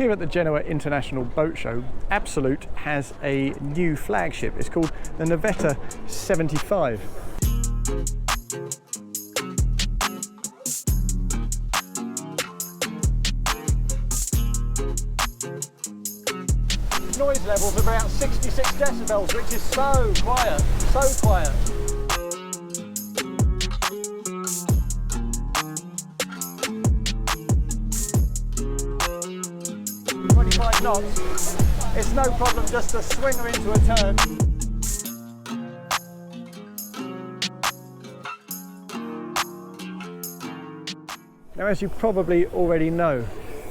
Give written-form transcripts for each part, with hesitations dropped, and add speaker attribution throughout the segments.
Speaker 1: Here at the Genoa International Boat Show, Absolute has a new flagship. It's called the Navetta 75. Noise levels of about 66 decibels, which is so quiet, so quiet. 25 knots. It's no problem just to swing her into a turn. Now, as you probably already know,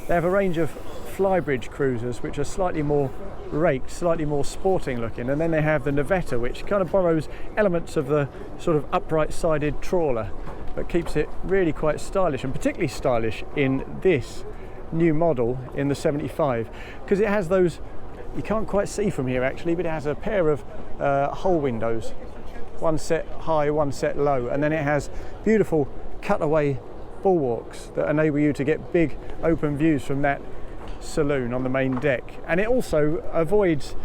Speaker 1: they have a range of flybridge cruisers which are slightly more raked, slightly more sporting looking, and then they have the Navetta, which kind of borrows elements of the sort of upright sided trawler but keeps it really quite stylish, and particularly stylish in this new model in the 75, because it has those, you can't quite see from here actually, but it has a pair of hull windows, one set high, one set low, and then it has beautiful cutaway bulwarks that enable you to get big open views from that saloon on the main deck. And it also avoids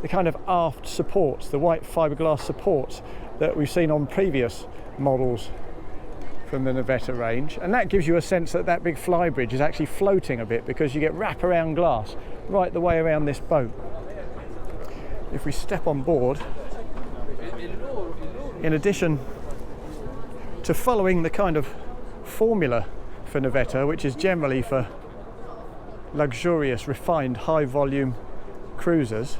Speaker 1: the kind of aft supports, the white fiberglass supports that we've seen on previous models from the Navetta range, and that gives you a sense that that big flybridge is actually floating a bit, because you get wraparound glass right the way around this boat. If we step on board, in addition to following the kind of formula for Navetta, which is generally for luxurious, refined, high volume cruisers,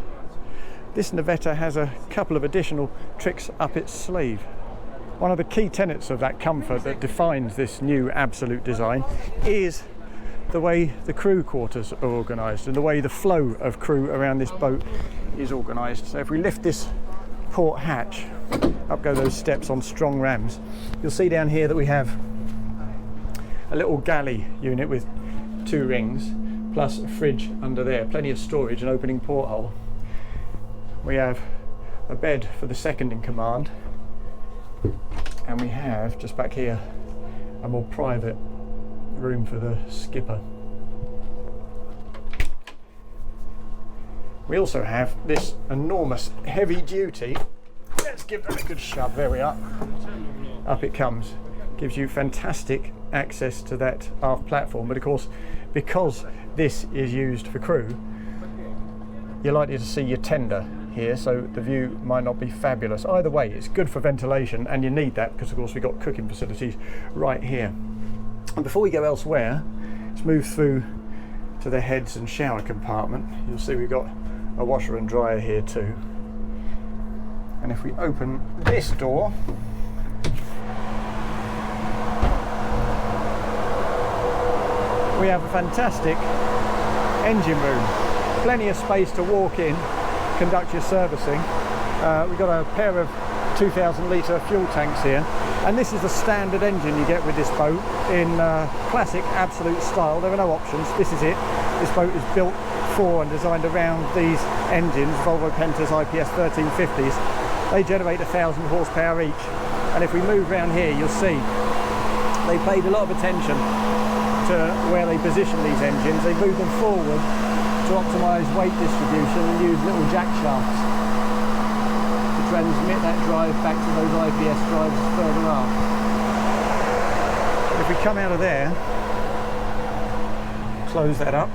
Speaker 1: this Navetta has a couple of additional tricks up its sleeve. One of the key tenets of that comfort that defines this new Absolute design is the way the crew quarters are organised and the way the flow of crew around this boat is organised. So if we lift this port hatch, up go those steps on strong rams, you'll see down here that we have a little galley unit with 2 rings, plus a fridge under there, plenty of storage and opening porthole. We have a bed for the second in command, and we have, just back here, a more private room for the skipper. We also have this enormous heavy duty, let's give that a good shove, there we are, up it comes. Gives you fantastic access to that aft platform, but of course, because this is used for crew, you're likely to see your tender here, so the view might not be fabulous. Either way, it's good for ventilation, and you need that because of course we've got cooking facilities right here. And before we go elsewhere, let's move through to the heads and shower compartment. You'll see we've got a washer and dryer here too. And if we open this door, we have a fantastic engine room. Plenty of space to walk in, conduct your servicing. We've got a pair of 2,000 litre fuel tanks here, and this is the standard engine you get with this boat in classic Absolute style. There are no options, this is it. This boat is built for and designed around these engines, Volvo Pentas IPS 1350s. They generate 1,000 horsepower each, and if we move around here you'll see they paid a lot of attention to where they position these engines. They move them forward to optimise weight distribution and use little jack shafts to transmit that drive back to those IPS drives further up. If we come out of there, close that up,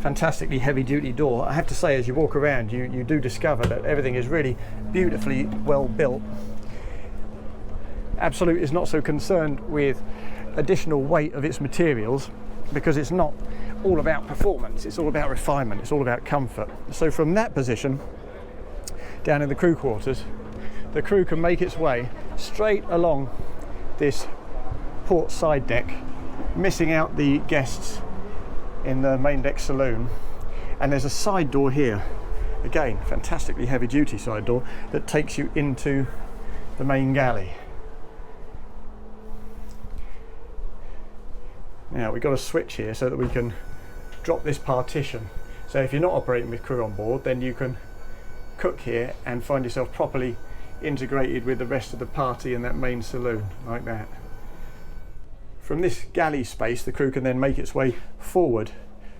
Speaker 1: fantastically heavy duty door. I have to say, as you walk around you do discover that everything is really beautifully well built. Absolute is not so concerned with additional weight of its materials because it's not all about performance, it's all about refinement, it's all about comfort. So from that position down in the crew quarters, the crew can make its way straight along this port side deck, missing out the guests in the main deck saloon. And there's a side door here, again fantastically heavy duty side door, that takes you into the main galley. Now we've got a switch here so that we can drop this partition. So if you're not operating with crew on board, then you can cook here and find yourself properly integrated with the rest of the party in that main saloon, like that. From this galley space, the crew can then make its way forward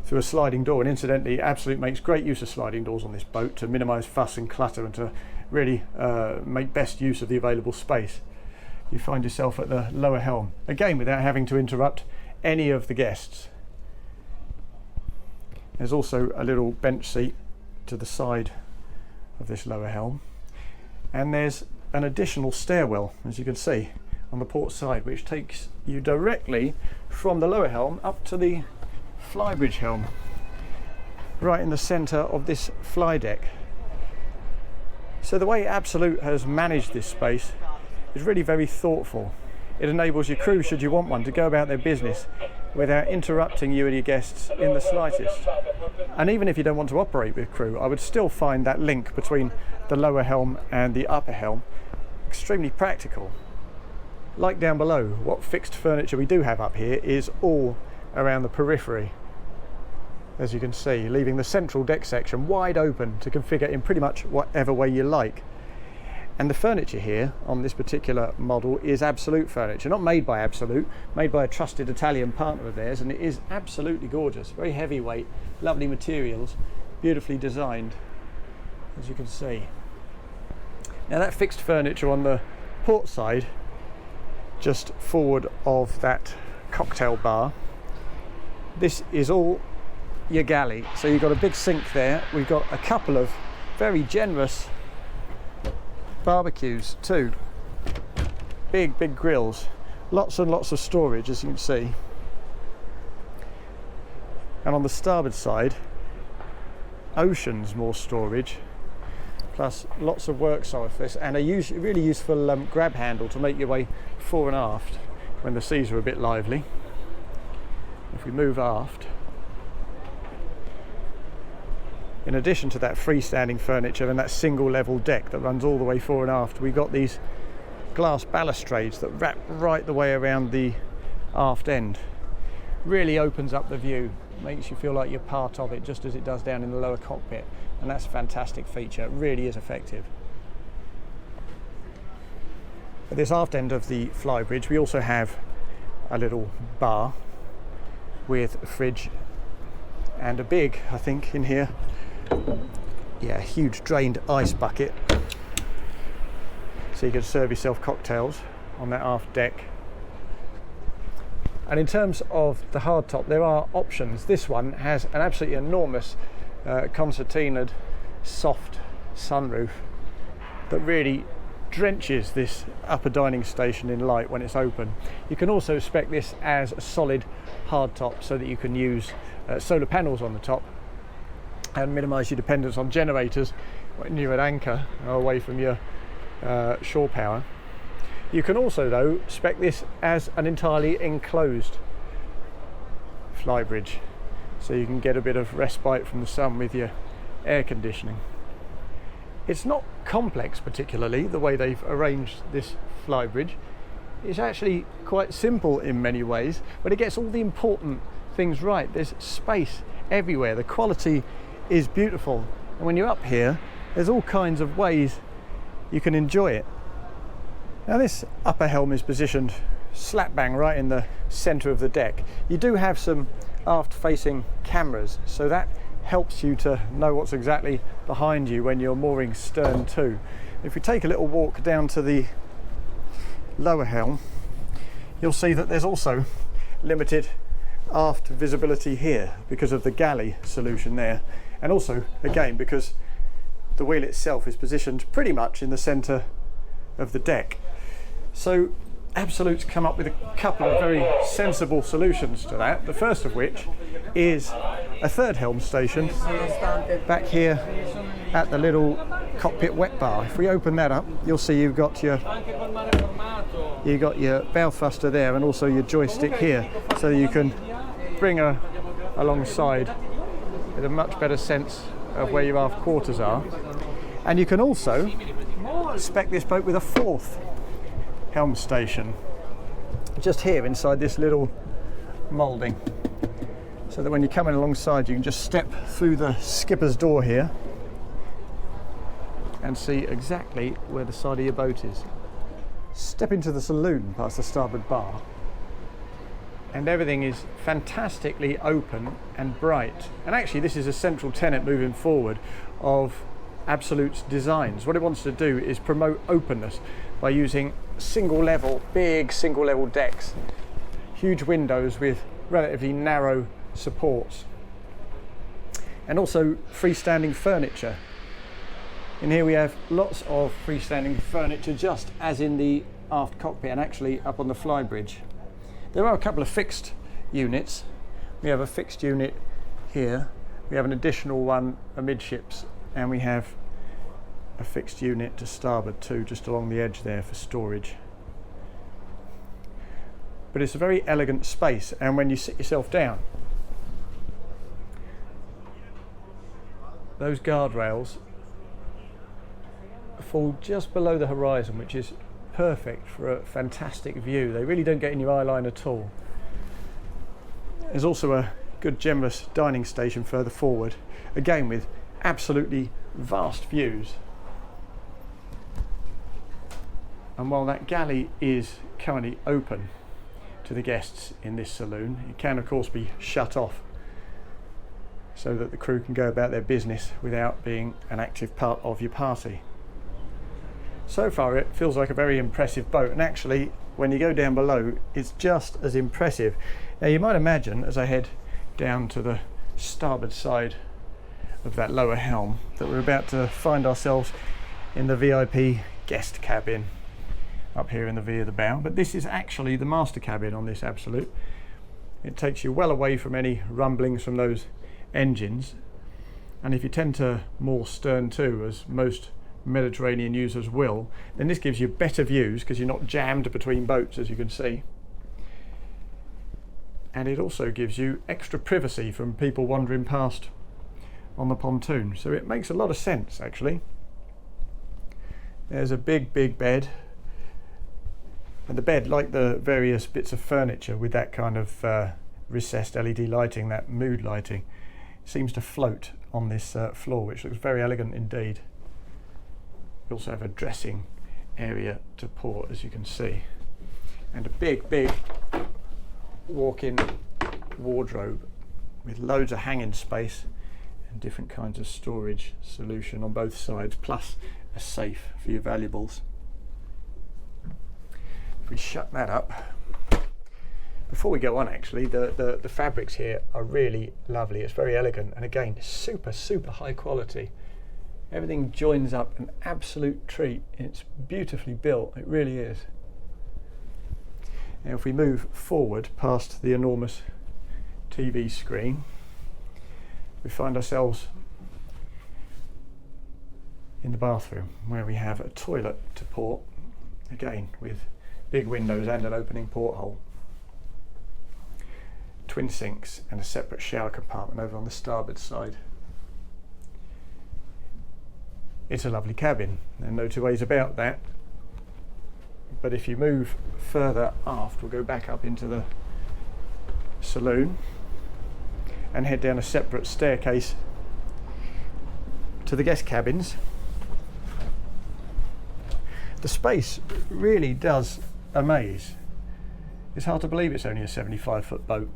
Speaker 1: through a sliding door. And incidentally, Absolute makes great use of sliding doors on this boat to minimise fuss and clutter and to really make best use of the available space. You find yourself at the lower helm, again without having to interrupt any of the guests. There's also a little bench seat to the side of this lower helm, and there's an additional stairwell, as you can see, on the port side, which takes you directly from the lower helm up to the flybridge helm, right in the centre of this fly deck. So the way Absolute has managed this space is really very thoughtful. It enables your crew, should you want one, to go about their business without interrupting you and your guests in the slightest. And even if you don't want to operate with crew, I would still find that link between the lower helm and the upper helm extremely practical. Like down below, what fixed furniture we do have up here is all around the periphery, as you can see, leaving the central deck section wide open to configure in pretty much whatever way you like. And the furniture here on this particular model is Absolute furniture, not made by Absolute, made by a trusted Italian partner of theirs, and it is absolutely gorgeous, very heavyweight, lovely materials, beautifully designed, as you can see. Now that fixed furniture on the port side, just forward of that cocktail bar, this is all your galley. So you've got a big sink there. We've got a couple of very generous barbecues too. Big grills. Lots and lots of storage, as you can see. And on the starboard side, oceans more storage, plus lots of work surface and a really useful grab handle to make your way fore and aft when the seas are a bit lively. If we move aft, in addition to that freestanding furniture and that single level deck that runs all the way fore and aft, we've got these glass balustrades that wrap right the way around the aft end. Really opens up the view, makes you feel like you're part of it, just as it does down in the lower cockpit, and that's a fantastic feature. It really is effective. At this aft end of the flybridge, we also have a little bar with a fridge and a big, I think, in here, yeah, huge drained ice bucket, so you can serve yourself cocktails on that aft deck. And in terms of the hardtop, there are options. This one has an absolutely enormous concertinaed soft sunroof that really drenches this upper dining station in light when it's open. You can also spec this as a solid hardtop so that you can use solar panels on the top and minimise your dependence on generators when you're at anchor or away from your shore power. You can also, though, spec this as an entirely enclosed flybridge, so you can get a bit of respite from the sun with your air conditioning. It's not complex particularly, the way they've arranged this flybridge. It's actually quite simple in many ways, but it gets all the important things right. There's space everywhere, the quality is beautiful, and when you're up here, there's all kinds of ways you can enjoy it. Now this upper helm is positioned slap bang right in the centre of the deck. You do have some aft facing cameras, so that helps you to know what's exactly behind you when you're mooring stern to. If we take a little walk down to the lower helm, you'll see that there's also limited aft visibility here because of the galley solution there, and also again because the wheel itself is positioned pretty much in the centre of the deck. So Absolute's come up with a couple of very sensible solutions to that, the first of which is a third helm station back here at the little cockpit wet bar. If we open that up, you'll see you've got your bow thruster there and also your joystick here, so you can bring her alongside with a much better sense of where your aft quarters are. And you can also spec this boat with a fourth helm station just here inside this little moulding, so that when you're coming alongside you can just step through the skipper's door here and see exactly where the side of your boat is. Step into the saloon past the starboard bar and everything is fantastically open and bright. And actually this is a central tenet moving forward of Absolute's designs. What it wants to do is promote openness by using big single level decks, huge windows with relatively narrow supports, and also freestanding furniture. In here we have lots of freestanding furniture, just as in the aft cockpit and actually up on the flybridge. There are a couple of fixed units. We have a fixed unit here, we have an additional one amidships, and we have a fixed unit to starboard too, just along the edge there for storage. But it's a very elegant space, and when you sit yourself down, those guardrails fall just below the horizon, which is perfect for a fantastic view. They really don't get in your eye line at all. There's also a good generous dining station further forward, again with absolutely vast views. And while that galley is currently open to the guests in this saloon, it can of course be shut off so that the crew can go about their business without being an active part of your party. So far it feels like a very impressive boat, and actually when you go down below it's just as impressive. Now you might imagine, as I head down to the starboard side of that lower helm, that we're about to find ourselves in the VIP guest cabin up here in the V of the bow, but this is actually the master cabin on this Absolute. It takes you well away from any rumblings from those engines, and if you tend to more stern to, as most Mediterranean users will, then this gives you better views because you're not jammed between boats, as you can see, and it also gives you extra privacy from people wandering past on the pontoon, so it makes a lot of sense actually. There's a big bed, and the bed, like the various bits of furniture with that kind of recessed LED lighting, that mood lighting, seems to float on this floor, which looks very elegant indeed. We also have a dressing area to port, as you can see, and a big walk-in wardrobe with loads of hanging space and different kinds of storage solution on both sides, plus a safe for your valuables. If we shut that up, before we go on, actually the fabrics here are really lovely. It's very elegant, and again super high quality. Everything joins up an absolute treat. It's beautifully built, it really is. Now if we move forward past the enormous TV screen, we find ourselves in the bathroom, where we have a toilet to port, again with big windows and an opening porthole, twin sinks and a separate shower compartment over on the starboard side. It's a lovely cabin, and no two ways about that. But if you move further aft, we'll go back up into the saloon and head down a separate staircase to the guest cabins. The space really does amaze. It's hard to believe it's only a 75-foot boat.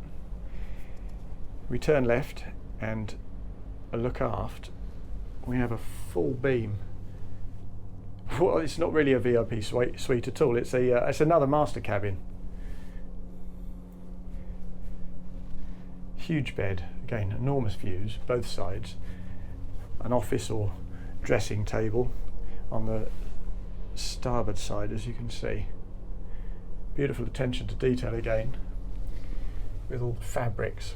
Speaker 1: We turn left and look aft. We have a full beam. Well, it's not really a VIP suite at all. It's another master cabin. Huge bed, again enormous views both sides. An office or dressing table on the starboard side, as you can see. Beautiful attention to detail again, with all the fabrics.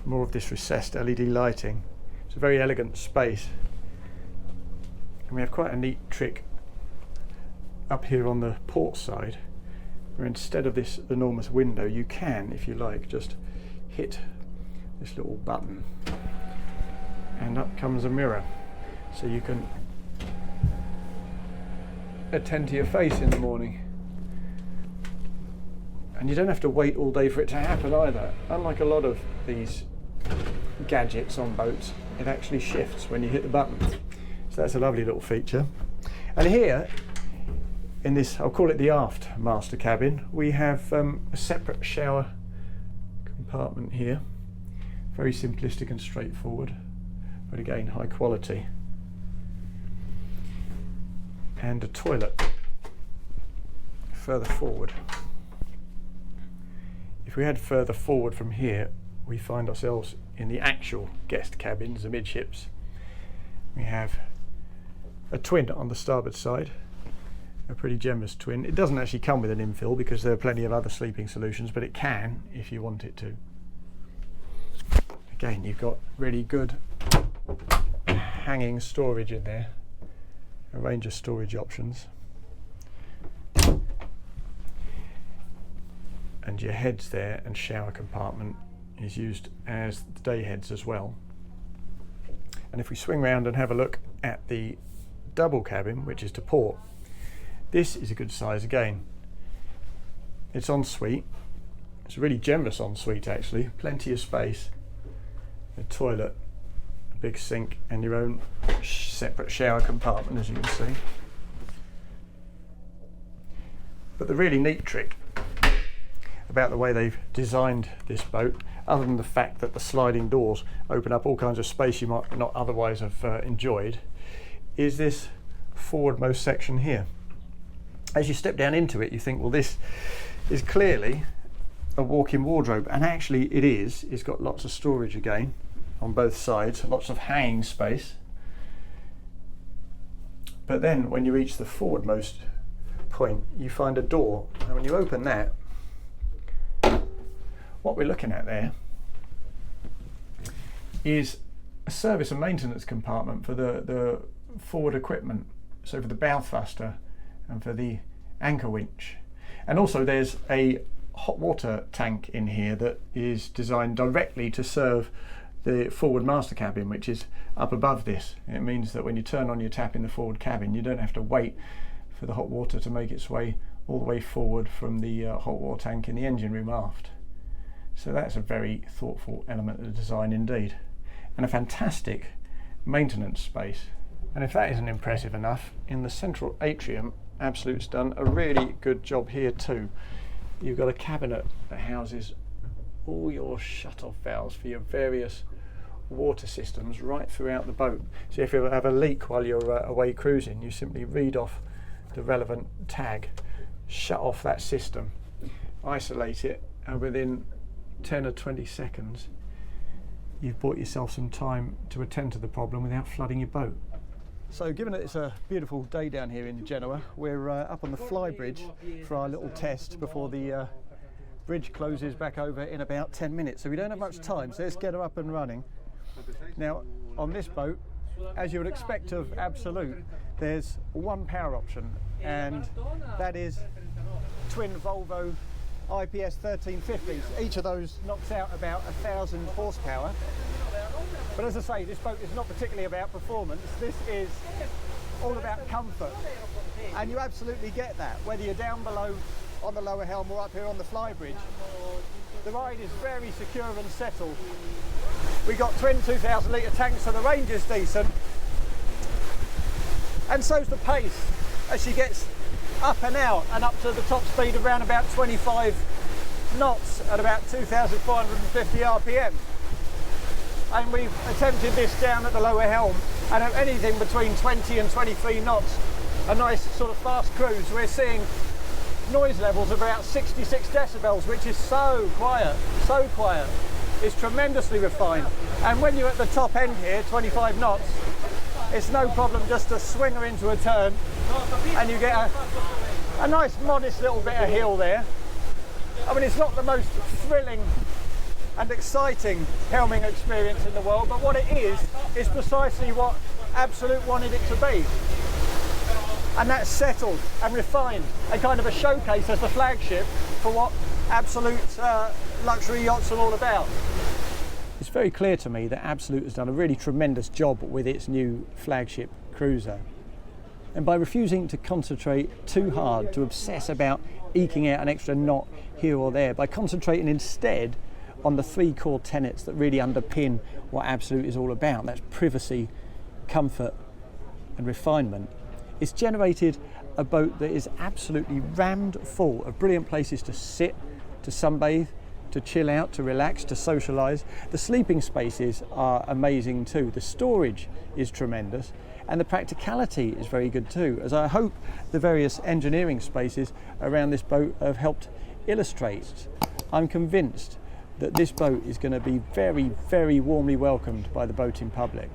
Speaker 1: More of this recessed LED lighting. It's a very elegant space, and we have quite a neat trick up here on the port side, where instead of this enormous window, you can, if you like, just hit this little button and up comes a mirror, so you can attend to your face in the morning. And you don't have to wait all day for it to happen either. Unlike a lot of these gadgets on boats, it actually shifts when you hit the button. So that's a lovely little feature. And here in this, I'll call it the aft master cabin, we have a separate shower compartment here. Very simplistic and straightforward, but again high quality. And a toilet further forward. If we head further forward from here, we find ourselves in the actual guest cabins, the midships. We have a twin on the starboard side, a pretty generous twin. It doesn't actually come with an infill because there are plenty of other sleeping solutions, but it can if you want it to. Again, you've got really good hanging storage in there, a range of storage options. And your heads there and shower compartment is used as the day heads as well. And if we swing round and have a look at the double cabin, which is to port, this is a good size again. It's ensuite. It's a really generous ensuite actually, plenty of space, a toilet, a big sink, and your own separate shower compartment, as you can see. But the really neat trick about the way they've designed this boat, other than the fact that the sliding doors open up all kinds of space you might not otherwise have enjoyed, is this forwardmost section here. As you step down into it, you think, well, this is clearly a walk-in wardrobe, and actually it is. It's got lots of storage again on both sides, lots of hanging space. But then when you reach the forwardmost point, you find a door, and when you open that, what we're looking at there is a service and maintenance compartment for the forward equipment, so for the bow thruster and for the anchor winch. And also there's a hot water tank in here that is designed directly to serve the forward master cabin, which is up above this. It means that when you turn on your tap in the forward cabin, you don't have to wait for the hot water to make its way all the way forward from the hot water tank in the engine room aft. So that's a very thoughtful element of the design indeed, and a fantastic maintenance space. And if that isn't impressive enough, in the central atrium, Absolute's done a really good job here too. You've got a cabinet that houses all your shut-off valves for your various water systems right throughout the boat. So if you have a leak while you're away cruising, you simply read off the relevant tag, shut off that system, isolate it, and within 10 or 20 seconds you've bought yourself some time to attend to the problem without flooding your boat. So given that it's a beautiful day down here in Genoa, we're up on the fly bridge for our little test before the bridge closes back over in about 10 minutes. So we don't have much time, so let's get her up and running. Now on this boat, as you would expect of Absolute, there's one power option, and that is twin Volvo IPS 1350s. Each of those knocks out about 1,000 horsepower. But as I say, this boat is not particularly about performance. This is all about comfort. And you absolutely get that, whether you're down below on the lower helm or up here on the fly bridge. The ride is very secure and settled. We got twin 2,000 litre tanks, so the range is decent. And so's the pace as she gets up and out and up to the top speed of around about 25 knots at about 2,450 RPM. And we've attempted this down at the lower helm, and at anything between 20 and 23 knots, a nice sort of fast cruise, we're seeing noise levels of about 66 decibels, which is so quiet, so quiet. It's tremendously refined. And when you're at the top end here, 25 knots, it's no problem just to swing her into a turn, and you get a nice modest little bit of hill there. I mean, it's not the most thrilling and exciting helming experience in the world, but what it is precisely what Absolute wanted it to be. And that's settled and refined, and kind of a showcase as the flagship for what Absolute luxury yachts are all about. It's very clear to me that Absolute has done a really tremendous job with its new flagship cruiser. And by refusing to concentrate too hard, to obsess about eking out an extra knot here or there, by concentrating instead on the three core tenets that really underpin what Absolute is all about, that's privacy, comfort and refinement, it's generated a boat that is absolutely rammed full of brilliant places to sit, to sunbathe, to chill out, to relax, to socialise. The sleeping spaces are amazing too. The storage is tremendous, and the practicality is very good too, as I hope the various engineering spaces around this boat have helped illustrate. I'm convinced that this boat is going to be very, very warmly welcomed by the boating public.